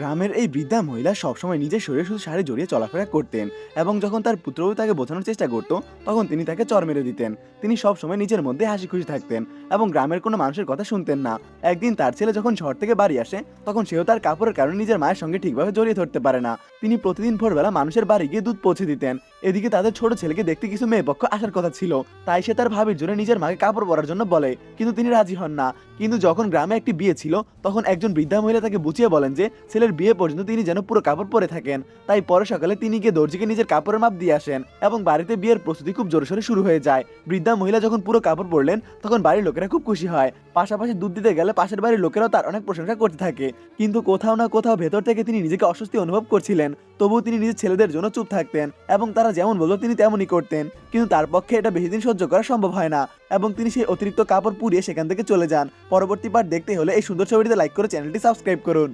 গ্রামের এই বৃদ্ধা মহিলা সবসময় নিজের শরীরে শুধু শাড়ি জড়িয়ে চলাফেরা করতেন এবং যখন তার পুত্রবধূ তাকে বোঝানোর চেষ্টা করত তখন তিনি তাকে চড় মেরে দিতেন। তিনি সবসময় নিজের মধ্যে হাসি খুশি থাকতেন এবং গ্রামের কোনো মানুষের কথা শুনতেন না। একদিন তার ছেলে যখন শহর থেকে বাড়ি আসে তখন সেও তার কাপড়ের কারণে নিজের মায়ের সঙ্গে ঠিকভাবে জড়িয়ে ধরতে পারে না। তিনি প্রতিদিন ভোরবেলা মানুষের বাড়ি গিয়ে দুধ পৌঁছে দিতেন। এদিকে তাদের ছোট ছেলেকে দেখতে কিছু মেয়ে পক্ষ আসার কথা ছিল, তাই সে তার ভাবির জন্য নিজের মাকে কাপড় পরার জন্য বলে, কিন্তু তিনি রাজি হন না। কিন্তু যখন গ্রামে একটি বিয়ে ছিল তখন একজন বৃদ্ধা মহিলা তাকে বুঝিয়ে বলেন যে ছেলের বিয়ে পর্যন্ত তিনি যেন পুরো কাপড় পরে থাকেন। তাই পরে সকালে তিনি গিয়ে দর্জিকে নিজের কাপড়ের মাপ দিয়ে আসেন এবং বাড়িতে বিয়ের প্রস্তুতি খুব জোরসোরে শুরু হয়ে যায়। বৃদ্ধা মহিলা যখন পুরো কাপড় পরলেন তখন বাড়ির লোকেরা খুব খুশি হয়। পাশাপাশি দুধ দিতে গেলে পাশের বাড়ির লোকেরাও তার অনেক প্রশংসা করতে থাকে। কিন্তু কোথাও না কোথাও ভেতর থেকে তিনি নিজেকে অস্বস্তি অনুভব করছিলেন। তবুও তিনি নিজের ছেলেদের জন্য চুপ থাকতেন এবং তারা যেমন বলতো তিনি তেমনই করতেন। কিন্তু তার পক্ষে এটা বেশি দিন সহ্য করা সম্ভব হয় না এবং তিনি সেই অতিরিক্ত কাপড় পুড়িয়ে সেখান থেকে চলে যান। পরবর্তী পার্ট দেখতে হলে এই সুন্দর ছবিটিতে লাইক করে চ্যানেলটি সাবস্ক্রাইব করুন।